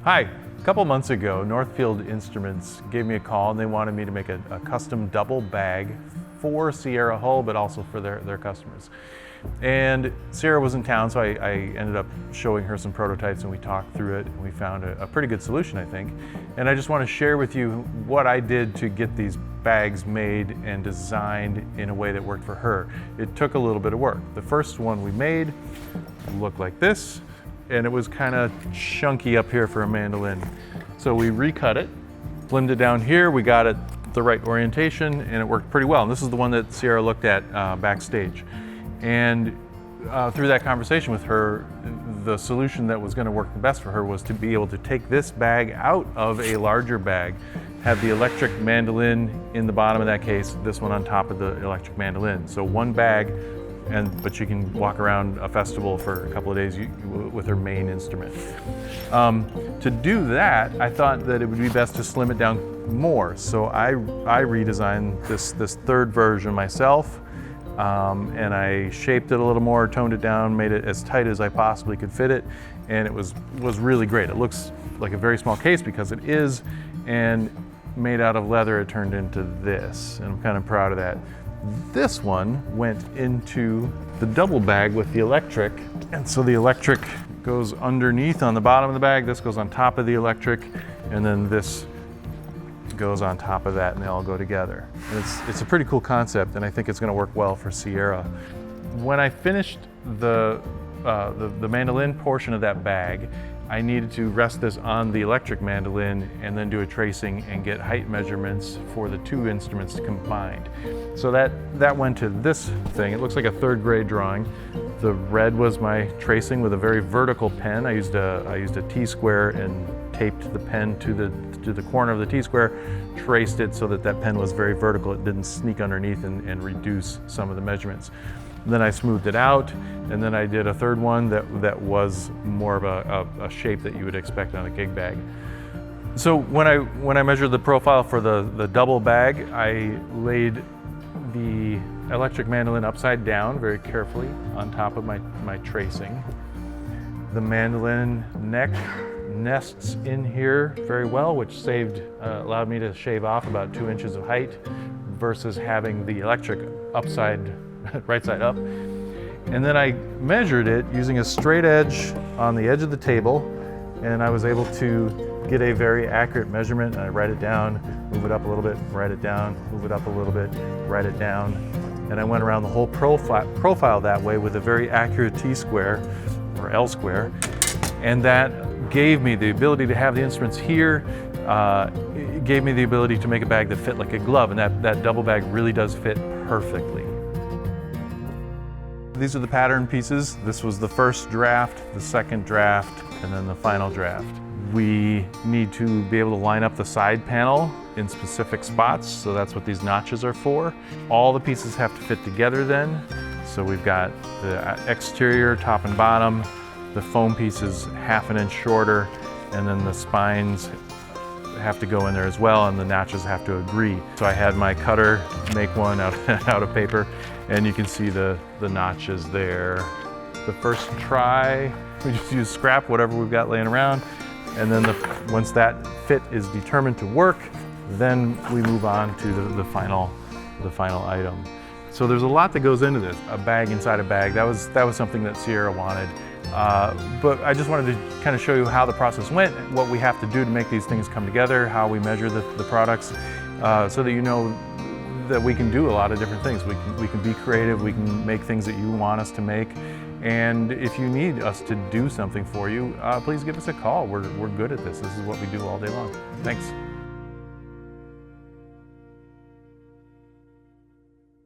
Hi, a couple months ago, Northfield Instruments gave me a call and they wanted me to make a custom double bag for Sierra Hull, but also for their customers. And Sierra was in town, so I ended up showing her some prototypes and we talked through it and we found a pretty good solution, I think. And I just want to share with you what I did to get these bags made and designed in a way that worked for her. It took a little bit of work. The first one we made looked like this, and it was kind of chunky up here for a mandolin. So we recut it, slimmed it down here, we got it the right orientation, and it worked pretty well. And this is the one that Sierra looked at backstage. And through that conversation with her, the solution that was going to work the best for her was to be able to take this bag out of a larger bag, have the electric mandolin in the bottom of that case, this one on top of the electric mandolin. So one bag, but you can walk around a festival for a couple of days with her main instrument. To do that, I thought that it would be best to slim it down more. So I redesigned this third version myself, and I shaped it a little more, toned it down, made it as tight as I possibly could fit it, and it was really great. It looks like a very small case because it is, and made out of leather it turned into this, and I'm kind of proud of that. This one went into the double bag with the electric, and so the electric goes underneath on the bottom of the bag, this goes on top of the electric, and then this goes on top of that, and they all go together. And it's a pretty cool concept, and I think it's going to work well for Sierra. When I finished the mandolin portion of that bag, I needed to rest this on the electric mandolin and then do a tracing and get height measurements for the two instruments combined. So that went to this thing. It looks like a third grade drawing. The red was my tracing with a very vertical pen. I used a T-square and taped the pen to the corner of the T-square, traced it so that pen was very vertical. It didn't sneak underneath and reduce some of the measurements. Then I smoothed it out, and then I did a third one that was more of a shape that you would expect on a gig bag. So when I measured the profile for the double bag, I laid the electric mandolin upside down very carefully on top of my tracing. The mandolin neck nests in here very well, which allowed me to shave off about 2 inches of height versus having the electric right side up. And then I measured it using a straight edge on the edge of the table, and I was able to get a very accurate measurement. And I write it down, move it up a little bit, write it down, move it up a little bit, write it down. And I went around the whole profile that way with a very accurate T-square or L-square. And that gave me the ability to have the instruments here. It gave me the ability to make a bag that fit like a glove, and that double bag really does fit perfectly. These are the pattern pieces. This was the first draft, the second draft, and then the final draft. We need to be able to line up the side panel in specific spots, so that's what these notches are for. All the pieces have to fit together then. So we've got the exterior, top and bottom, the foam piece is 1/2 inch shorter, and then the spines have to go in there as well, and the notches have to agree. So I had my cutter make one out of paper, and you can see the notches there. The first try, we just use scrap, whatever we've got laying around, and then once that fit is determined to work, then we move on to the final item. So there's a lot that goes into this. A bag inside a bag, that was something that Sierra wanted. But I just wanted to kind of show you how the process went, what we have to do to make these things come together, how we measure the products, so that you know that we can do a lot of different things. We can be creative, we can make things that you want us to make, and if you need us to do something for you, please give us a call. We're good at this. This is what we do all day long. Thanks.